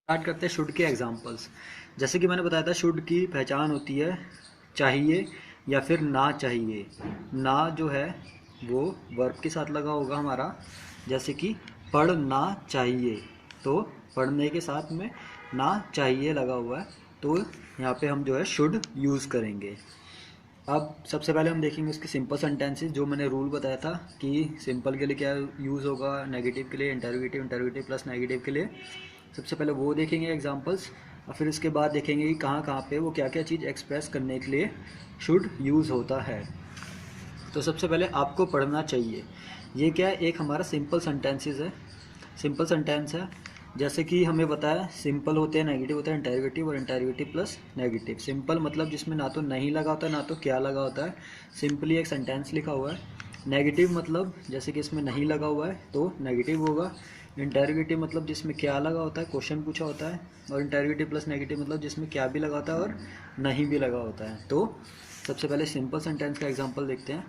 Start करते हैं should के एग्जांपल्स। जैसे कि मैंने बताया था, शुड की पहचान होती है चाहिए या फिर ना चाहिए। ना जो है वो वर्ब के साथ लगा होगा हमारा, जैसे कि पढ़ना चाहिए, तो पढ़ने के साथ में ना चाहिए लगा हुआ है, तो यहाँ पे हम जो है शुड यूज़ करेंगे। अब सबसे पहले हम देखेंगे उसके सिंपल सेंटेंसेस। जो मैंने रूल बताया था कि सिंपल के लिए क्या यूज़ होगा, नेगेटिव के लिए इंटरोगेटिव, इंटरोगेटिव प्लस नेगेटिव के लिए। सबसे पहले वो देखेंगे एग्जांपल्स, और फिर उसके बाद देखेंगे कि कहाँ कहाँ पे वो क्या क्या चीज़ एक्सप्रेस करने के लिए शुड यूज़ होता है। तो सबसे पहले आपको पढ़ना चाहिए, ये क्या है, एक हमारा सिंपल सेंटेंसेस है, सिंपल सेंटेंस है। जैसे कि हमें बताया सिंपल होते हैं, नेगेटिव होता है इंटरोगेटिव, और इंटरोगेटिव प्लस नेगेटिव। सिंपल मतलब जिसमें ना तो नहीं लगा होता है ना तो क्या लगा होता है, सिंपली एक सेंटेंस लिखा हुआ है। नेगेटिव मतलब जैसे कि इसमें नहीं लगा हुआ है तो नेगेटिव होगा। इंटरोगेटिव मतलब जिसमें क्या लगा होता है, क्वेश्चन पूछा होता है। और इंटरोगेटिव प्लस नेगेटिव मतलब जिसमें क्या भी लगा होता है और नहीं भी लगा होता है। तो सबसे पहले सिंपल सेंटेंस का एग्जांपल देखते हैं।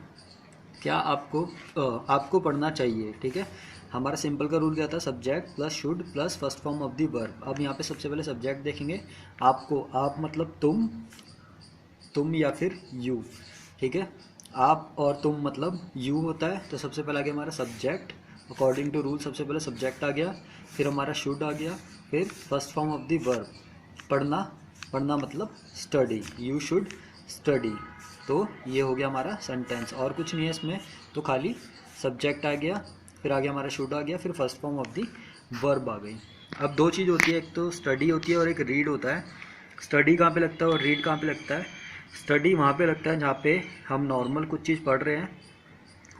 क्या आपको पढ़ना चाहिए, ठीक है। हमारा सिंपल का रूल क्या था, subject plus should plus first form of the verb. अब यहाँ पे सबसे पहले सब्जेक्ट देखेंगे। आपको, आप मतलब तुम या फिर यू, ठीक है। आप और तुम मतलब यू होता है, तो सबसे पहले आ गया हमारा सब्जेक्ट। अकॉर्डिंग टू रूल सबसे पहले सब्जेक्ट आ गया, फिर हमारा शुड आ गया, फिर first form of the verb पढ़ना। पढ़ना मतलब स्टडी, यू शुड स्टडी। तो ये हो गया हमारा सेंटेंस, और कुछ नहीं है इसमें, तो खाली सब्जेक्ट आ गया, फिर आ गया हमारा शुड आ गया, फिर first form of the verb आ गई। अब दो चीज़ होती है, एक तो स्टडी होती है और एक रीड होता है। स्टडी कहाँ पे लगता है और रीड कहाँ पे लगता है। स्टडी वहाँ पे लगता है जहाँ पे हम नॉर्मल कुछ चीज़ पढ़ रहे हैं,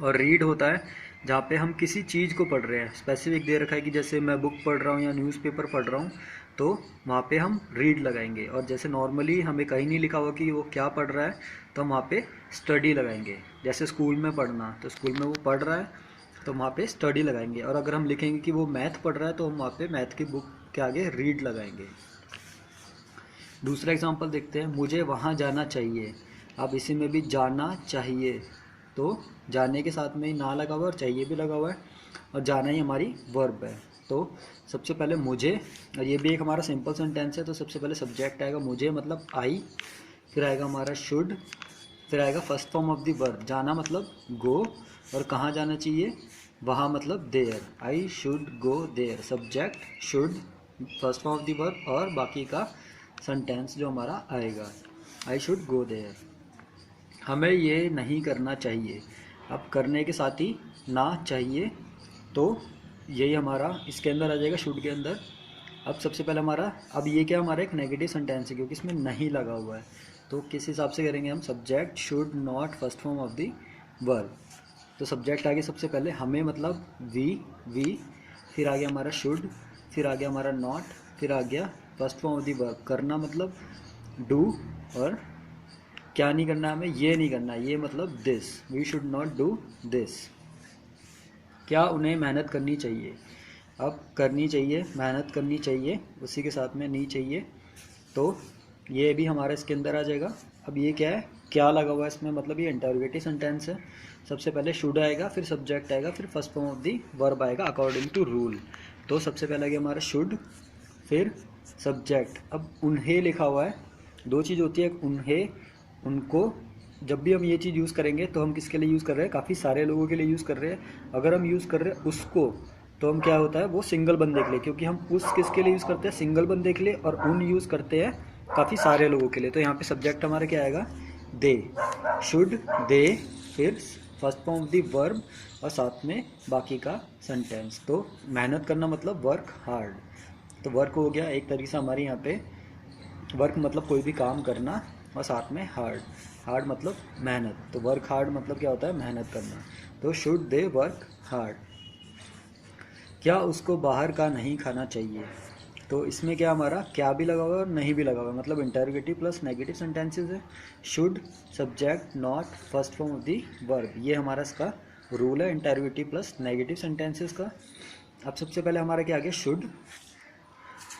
और रीड होता है जहाँ पे हम किसी चीज़ को पढ़ रहे हैं। स्पेसिफिक दे रखा है कि जैसे मैं बुक पढ़ रहा हूँ या न्यूज़पेपर पढ़ रहा हूँ, तो वहाँ पे हम रीड लगाएंगे। और जैसे नॉर्मली हमें कहीं नहीं लिखा हुआ कि वो क्या पढ़ रहा है, तो हम वहाँ पे स्टडी लगाएंगे। जैसे स्कूल में पढ़ना, तो स्कूल में वो पढ़ रहा है तो वहाँ पे स्टडी लगाएंगे। और अगर हम लिखेंगे कि वो मैथ पढ़ रहा है, तो हम वहाँ पे मैथ की बुक के आगे रीड लगाएंगे। दूसरा एग्जांपल देखते हैं, मुझे वहाँ जाना चाहिए। अब इसी में भी जाना चाहिए, तो जाने के साथ में ही ना लगा हुआ और चाहिए भी लगा हुआ है, और जाना ही हमारी वर्ब है। तो सबसे पहले मुझे, और ये भी एक हमारा सिंपल सेंटेंस है, तो सबसे पहले सब्जेक्ट आएगा मुझे मतलब आई, फिर आएगा हमारा शुड, फिर आएगा first form of the verb जाना मतलब गो, और कहाँ जाना चाहिए, वहाँ मतलब there. I should go there, subject should, first form of the verb, और बाकी का सेंटेंस जो हमारा आएगा, आई शुड गो देयर। हमें ये नहीं करना चाहिए, अब करने के साथ ही ना चाहिए, तो यही हमारा इसके अंदर आ जाएगा, शुड के अंदर। अब सबसे पहले हमारा, अब ये क्या हमारा एक नेगेटिव सेंटेंस है क्योंकि इसमें नहीं लगा हुआ है, तो किस हिसाब से करेंगे हम, subject should not first form of the verb. तो सब्जेक्ट आ गया सबसे पहले, हमें मतलब वी, फिर आ गया हमारा शुड, फिर आ गया हमारा नॉट, फिर आ गया first form of the verb करना मतलब डू, और क्या नहीं करना हमें, ये नहीं करना, ये मतलब this, we should not do this. क्या उन्हें मेहनत करनी चाहिए, अब करनी चाहिए, मेहनत करनी चाहिए, उसी के साथ में नहीं चाहिए, तो ये भी हमारा इसके अंदर आ जाएगा। अब ये क्या है, क्या लगा हुआ है इसमें, मतलब ये इंटरोगेटिव सेंटेंस है। सबसे पहले शुड आएगा, फिर सब्जेक्ट आएगा, फिर first form of the verb आएगा अकॉर्डिंग टू रूल। तो सबसे पहले आ गया हमारा शुड, फिर सब्जेक्ट। अब उन्हें लिखा हुआ है, दो चीज़ होती है, उन्हें, उनको। जब भी हम ये चीज़ यूज़ करेंगे तो हम किसके लिए यूज़ कर रहे हैं, काफ़ी सारे लोगों के लिए यूज़ कर रहे हैं। अगर हम यूज़ कर रहे हैं उसको, तो हम क्या होता है, वो सिंगल बंदे के लिए, क्योंकि हम उस किसके लिए यूज़ करते हैं, सिंगल बंदे के लिए, और उन यूज़ करते हैं काफ़ी सारे लोगों के लिए। तो यहाँ पे सब्जेक्ट हमारा क्या आएगा, दे, शुड दे, फिर first form of the verb, और साथ में बाकी का सेंटेंस। तो मेहनत करना मतलब वर्क हार्ड, तो वर्क हो गया एक तरीके से हमारे यहाँ पे। वर्क मतलब कोई भी काम करना, और साथ में हार्ड, हार्ड मतलब मेहनत, तो वर्क हार्ड मतलब क्या होता है, मेहनत करना। तो शुड दे वर्क हार्ड। क्या उसको बाहर का नहीं खाना चाहिए, तो इसमें क्या हमारा क्या भी लगा हुआ है और नहीं भी लगा हुआ है, मतलब इंटरोगेटिव प्लस नेगेटिव सेंटेंसेस है। Should, subject, not, first form of the verb, ये हमारा इसका रूल है इंटरोगेटिव प्लस नेगेटिव सेंटेंसेस का। अब सबसे पहले हमारा क्या आ गया, शुड।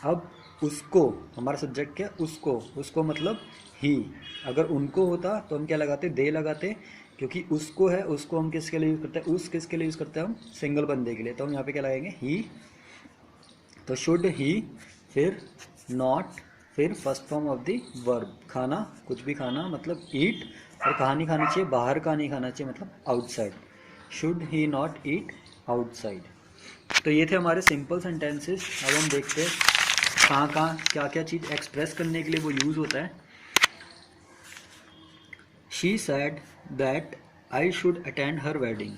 अब उसको, हमारा सब्जेक्ट क्या, उसको, उसको मतलब ही। अगर उनको होता तो हम क्या लगाते, दे लगाते, क्योंकि उसको है, उसको हम किसके लिए यूज़ करते हैं, उस किसके लिए यूज़ करते हैं हम, सिंगल बंदे के लिए, तो हम यहाँ पे क्या लगाएंगे, ही। तो शुड ही, फिर नॉट, फिर first form of the verb, खाना, कुछ भी खाना मतलब ईट, और कहाँ नहीं खाना चाहिए, बाहर का नहीं खाना चाहिए मतलब outside, should he not eat outside. तो ये थे हमारे सिंपल सेंटेंसेस। अब हम देखते हैं कहाँ कहाँ क्या क्या चीज़ एक्सप्रेस करने के लिए वो यूज़ होता है। She said that I should attend her wedding.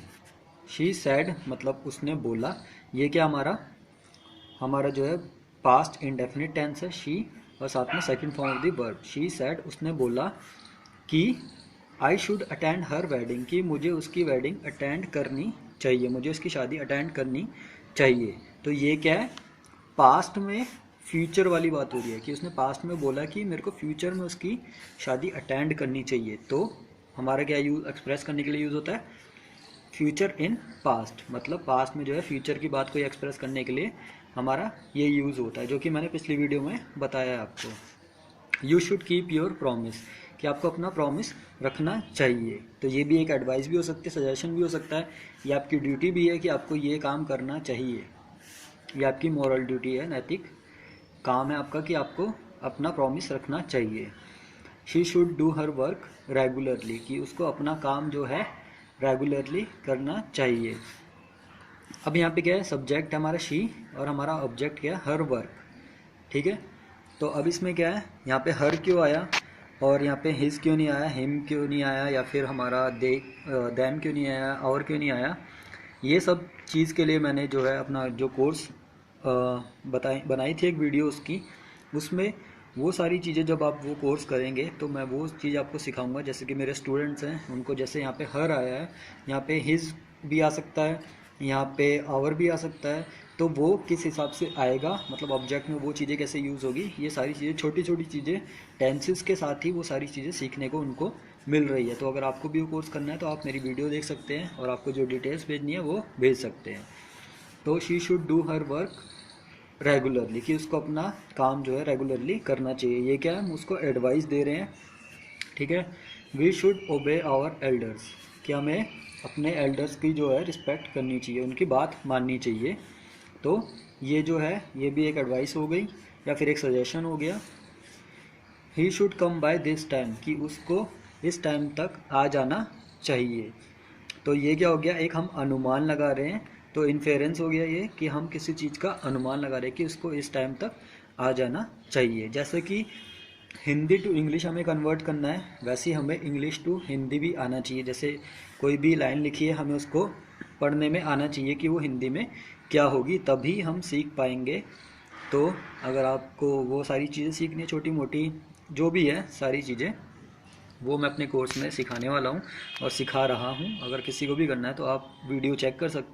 She said मतलब उसने बोला, ये क्या हमारा जो है पास्ट इंडेफिनिट टेंस है शी, और साथ में second form of the verb. She said उसने बोला कि I should attend her wedding, कि मुझे उसकी वेडिंग अटेंड करनी चाहिए, मुझे उसकी शादी अटेंड करनी चाहिए। तो ये क्या है, पास्ट में फ्यूचर वाली बात हो रही है कि उसने पास्ट में बोला कि मेरे को फ्यूचर में उसकी शादी अटेंड करनी चाहिए। तो हमारा क्या यूज एक्सप्रेस करने के लिए यूज़ होता है, फ्यूचर इन पास्ट, मतलब पास्ट में जो है फ्यूचर की बात को एक्सप्रेस करने के लिए हमारा ये यूज़ होता है, जो कि मैंने पिछली वीडियो में बताया है आपको। You should keep your promise, कि आपको अपना प्रॉमिस रखना चाहिए। तो ये भी एक एडवाइस भी हो सकती है, सजेशन भी हो सकता है, ये आपकी ड्यूटी भी है कि आपको ये काम करना चाहिए, ये आपकी मॉरल ड्यूटी है, नैतिक काम है आपका कि आपको अपना प्रॉमिस रखना चाहिए। She should do her work regularly, कि उसको अपना काम जो है रेगुलरली करना चाहिए। अब यहाँ पे क्या है, सब्जेक्ट है हमारा शी और हमारा ऑब्जेक्ट क्या है हर वर्क, ठीक है। तो अब इसमें क्या है, यहाँ पे हर क्यों आया और यहाँ पे हिज क्यों नहीं आया, हिम क्यों नहीं आया, या फिर हमारा दे देम क्यों नहीं आया, और क्यों नहीं आया, ये सब चीज़ के लिए मैंने जो है अपना जो कोर्स बनाई थी एक वीडियो उसकी, उसमें वो सारी चीज़ें जब आप वो कोर्स करेंगे तो मैं वो चीज़ आपको सिखाऊंगा। जैसे कि मेरे स्टूडेंट्स हैं उनको जैसे यहाँ पे हर आया है, यहाँ पे हिज भी आ सकता है, यहाँ पे आवर भी आ सकता है, तो वो किस हिसाब से आएगा, मतलब ऑब्जेक्ट में वो चीज़ें कैसे यूज़ होगी, ये सारी चीज़ें छोटी छोटी चीज़ें टेंसेस के साथ ही वो सारी चीज़ें सीखने को उनको मिल रही है। तो अगर आपको भी वो कोर्स करना है तो आप मेरी वीडियो देख सकते हैं और आपको जो डिटेल्स भेजनी है वो भेज सकते हैं। तो she should do her work regularly, कि उसको अपना काम जो है रेगुलरली करना चाहिए। ये क्या है, हम उसको एडवाइस दे रहे हैं, ठीक है। We should obey our elders, कि हमें अपने एल्डर्स की जो है रिस्पेक्ट करनी चाहिए, उनकी बात माननी चाहिए। तो ये जो है ये भी एक एडवाइस हो गई या फिर एक सजेशन हो गया। He should come by this time, कि उसको इस टाइम तक आ जाना चाहिए। तो ये क्या हो गया, एक हम अनुमान लगा रहे हैं, तो इन्फेरेंस हो गया ये कि हम किसी चीज़ का अनुमान लगा रहे हैं कि उसको इस टाइम तक आ जाना चाहिए। जैसे कि हिंदी टू इंग्लिश हमें कन्वर्ट करना है, वैसे ही हमें इंग्लिश टू हिंदी भी आना चाहिए। जैसे कोई भी लाइन लिखी है हमें उसको पढ़ने में आना चाहिए कि वो हिंदी में क्या होगी, तभी हम सीख पाएंगे। तो अगर आपको वो सारी चीज़ें सीखनी है, छोटी मोटी जो भी है सारी चीज़ें, वो मैं अपने कोर्स में सिखाने वाला हूँ और सिखा रहा हूँ। अगर किसी को भी करना है तो आप वीडियो चेक कर सकते हैं।